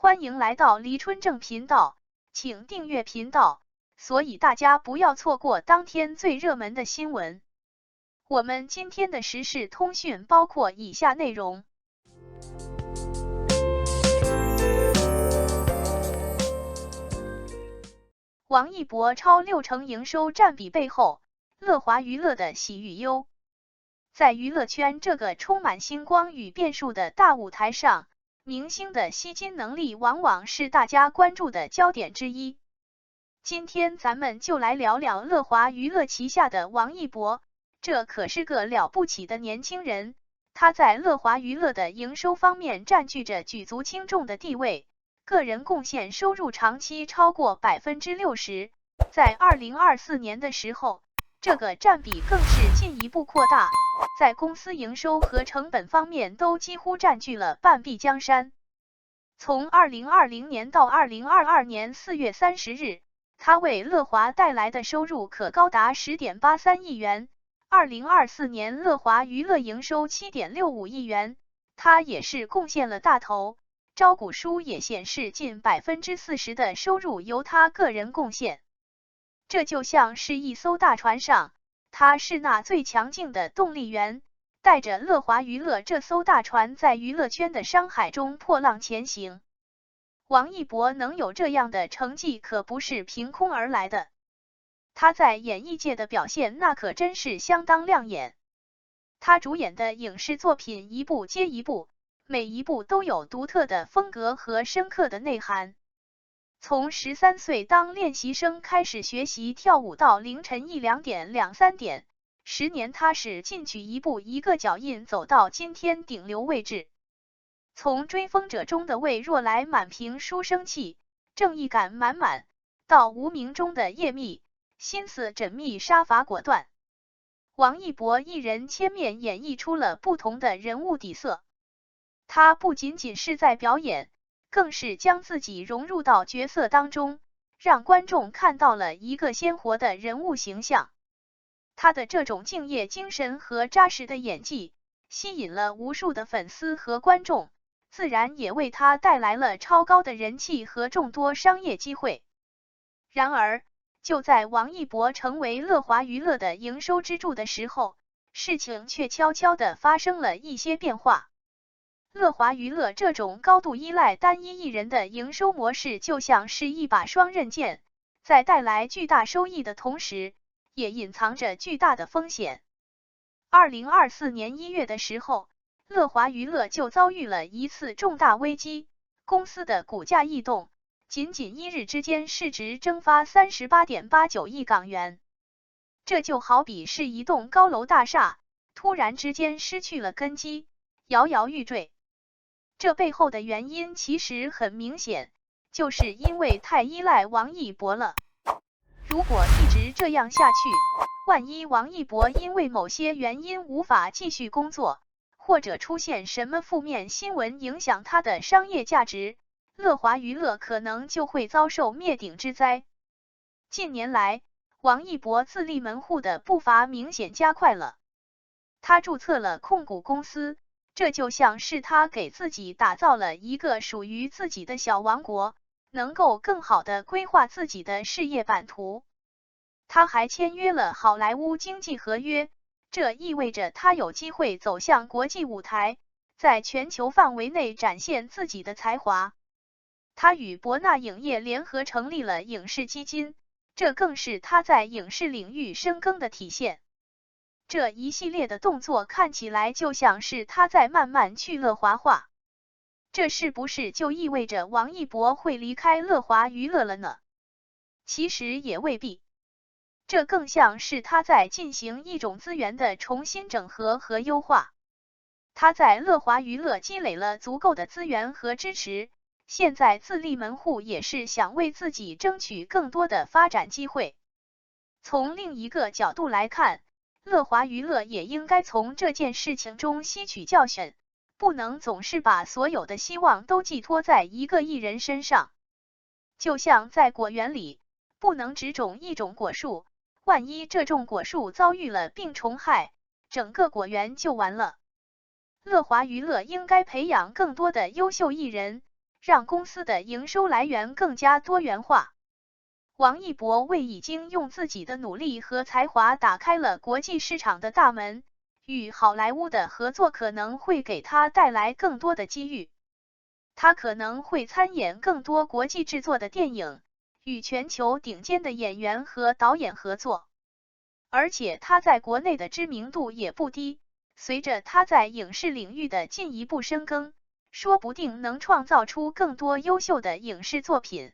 欢迎来到黎春正频道，请订阅频道，所以大家不要错过当天最热门的新闻。我们今天的时事通讯包括以下内容：王一博超60%营收占比背后，乐华娱乐的喜与忧。在娱乐圈这个充满星光与变数的大舞台上，明星的吸金能力往往是大家关注的焦点之一。今天咱们就来聊聊乐华娱乐旗下的王一博，这可是个了不起的年轻人。他在乐华娱乐的营收方面占据着举足轻重的地位，个人贡献收入长期超过 60%， 在2024年的时候，这个占比更是进一步扩大，在公司营收和成本方面都几乎占据了半壁江山。从2020年到2022年4月30日，他为乐华带来的收入可高达 10.83 亿元，2024年乐华娱乐营收 7.65 亿元，他也是贡献了大头，招股书也显示近 40% 的收入由他个人贡献。这就像是一艘大船上，他是那最强劲的动力员，带着乐华娱乐这艘大船在娱乐圈的商海中破浪前行。王一博能有这样的成绩可不是凭空而来的，他在演艺界的表现那可真是相当亮眼。他主演的影视作品一部接一部，每一部都有独特的风格和深刻的内涵。从13岁当练习生开始学习跳舞到凌晨1、2点、2、3点，10年他是进取一步一个脚印走到今天顶流位置。从追风者中的魏若来满屏书生气，正义感满满，到无名中的叶密，心思缜密杀伐果断，王一博一人千面演绎出了不同的人物底色。他不仅仅是在表演，更是将自己融入到角色当中，让观众看到了一个鲜活的人物形象。他的这种敬业精神和扎实的演技，吸引了无数的粉丝和观众，自然也为他带来了超高的人气和众多商业机会。然而，就在王一博成为乐华娱乐的营收支柱的时候，事情却悄悄地发生了一些变化。乐华娱乐这种高度依赖单一艺人的营收模式就像是一把双刃剑，在带来巨大收益的同时，也隐藏着巨大的风险。2024年1月的时候，乐华娱乐就遭遇了一次重大危机，公司的股价异动，仅仅1日之间市值蒸发 38.89 亿港元。这就好比是一栋高楼大厦，突然之间失去了根基，摇摇欲坠。这背后的原因其实很明显，就是因为太依赖王一博了。如果一直这样下去，万一王一博因为某些原因无法继续工作，或者出现什么负面新闻影响他的商业价值，乐华娱乐可能就会遭受灭顶之灾。近年来，王一博自立门户的步伐明显加快了，他注册了控股公司，这就像是他给自己打造了一个属于自己的小王国，能够更好地规划自己的事业版图。他还签约了好莱坞经纪合约，这意味着他有机会走向国际舞台，在全球范围内展现自己的才华。他与博纳影业联合成立了影视基金，这更是他在影视领域深耕的体现。这一系列的动作看起来就像是他在慢慢去乐华化，这是不是就意味着王一博会离开乐华娱乐了呢？其实也未必，这更像是他在进行一种资源的重新整合和优化。他在乐华娱乐积累了足够的资源和支持，现在自立门户也是想为自己争取更多的发展机会。从另一个角度来看，乐华娱乐也应该从这件事情中吸取教训，不能总是把所有的希望都寄托在一个艺人身上。就像在果园里，不能只种一种果树，万一这种果树遭遇了病虫害，整个果园就完了。乐华娱乐应该培养更多的优秀艺人，让公司的营收来源更加多元化。王一博为已经用自己的努力和才华打开了国际市场的大门，与好莱坞的合作可能会给他带来更多的机遇。他可能会参演更多国际制作的电影，与全球顶尖的演员和导演合作。而且他在国内的知名度也不低，随着他在影视领域的进一步深耕，说不定能创造出更多优秀的影视作品。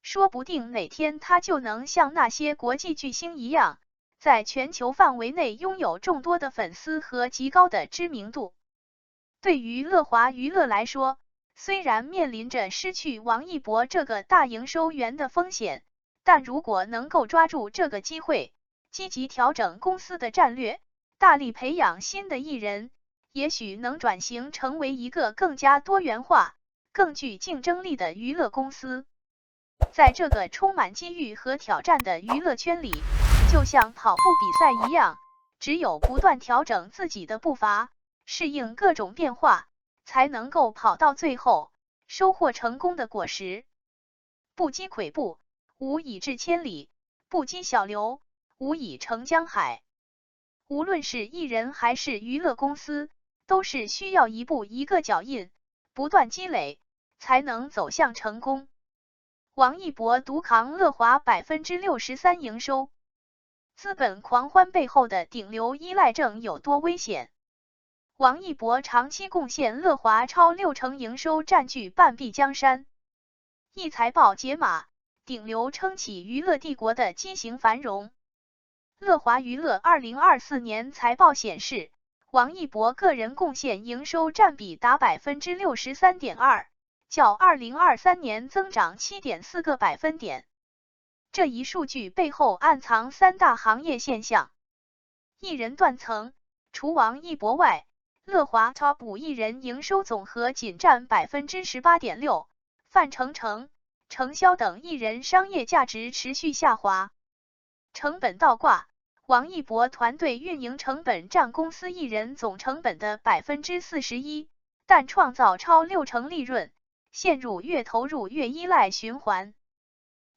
说不定哪天他就能像那些国际巨星一样，在全球范围内拥有众多的粉丝和极高的知名度。对于乐华娱乐来说，虽然面临着失去王一博这个大营收源的风险，但如果能够抓住这个机会，积极调整公司的战略，大力培养新的艺人，也许能转型成为一个更加多元化、更具竞争力的娱乐公司。在这个充满机遇和挑战的娱乐圈里，就像跑步比赛一样，只有不断调整自己的步伐，适应各种变化，才能够跑到最后，收获成功的果实。不积跬步，无以至千里；不积小流，无以成江海。无论是艺人还是娱乐公司，都是需要一步一个脚印，不断积累，才能走向成功。王一博独扛乐华63%营收，资本狂欢背后的顶流依赖症有多危险？王一博长期贡献乐华超60%营收，占据半壁江山。一财报解码，顶流撑起娱乐帝国的畸形繁荣。乐华娱乐2024年财报显示，王一博个人贡献营收占比达 63.2%。较2023年增长 7.4个百分点。这一数据背后暗藏三大行业现象。艺人断层，除王一博外，乐华 Top 5艺人营收总和仅占 18.6%， 范丞丞、程潇等艺人商业价值持续下滑。成本倒挂，王一博团队运营成本占公司艺人总成本的 41%， 但创造超60%利润，陷入越投入越依赖循环。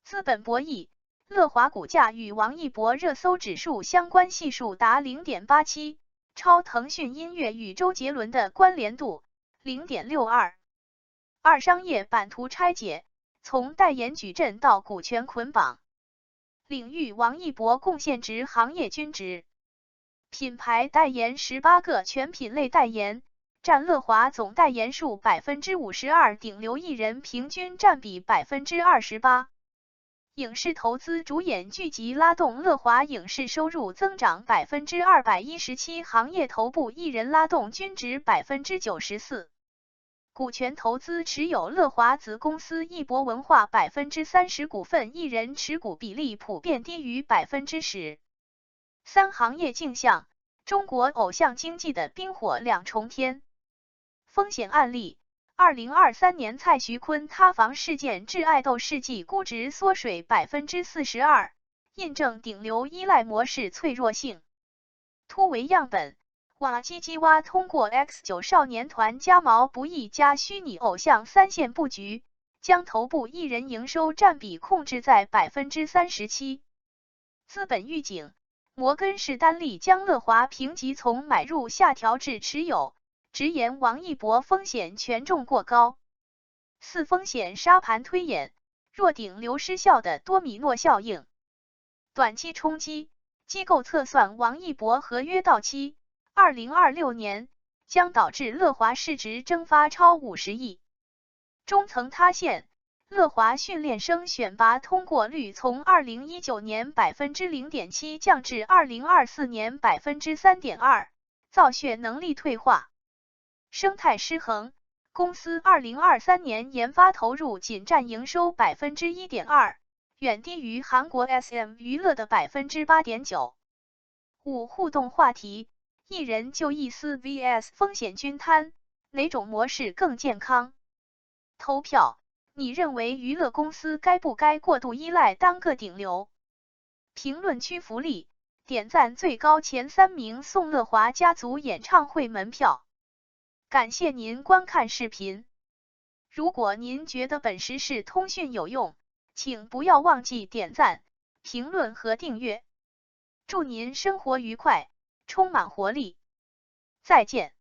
资本博弈，乐华股价与王一博热搜指数相关系数达 0.87， 超腾讯音乐与周杰伦的关联度 0.62。二商业版图拆解，从代言矩阵到股权捆绑。领域王一博贡献值行业均值。品牌代言18个，全品类代言占乐华总代言数 52%， 顶流艺人平均占比 28%。影视投资主演剧集拉动乐华影视收入增长 217%， 行业头部艺人拉动均值 94%。股权投资持有乐华子公司艺博文化 30% 股份，艺人持股比例普遍低于 10%。三行业镜像，中国偶像经济的冰火两重天。风险案例：2023年蔡徐坤塌房事件致爱豆世纪估值缩水 42%， 印证顶流依赖模式脆弱性。突围样本：瓦基基蛙通过 X9 少年团加毛不易加虚拟偶像三线布局，将头部艺人营收占比控制在 37%。资本预警：摩根士丹利将乐华评级从买入下调至持有，直言王一博风险权重过高。四风险沙盘推演，弱顶流失效的多米诺效应。短期冲击，机构测算王一博合约到期2026年将导致乐华市值蒸发超50亿。中层塌陷，乐华训练生选拔通过率从2019年 0.7% 降至2024年 3.2%， 造血能力退化。生态失衡，公司2023年研发投入仅占营收 1.2%， 远低于韩国 SM 娱乐的 8.9%。五互动话题，艺人就义思 vs 风险均摊，哪种模式更健康？投票，你认为娱乐公司该不该过度依赖单个顶流？评论区福利，点赞最高前3名送乐华家族演唱会门票。感谢您观看视频。如果您觉得本时事通讯有用，请不要忘记点赞、评论和订阅。祝您生活愉快，充满活力！再见。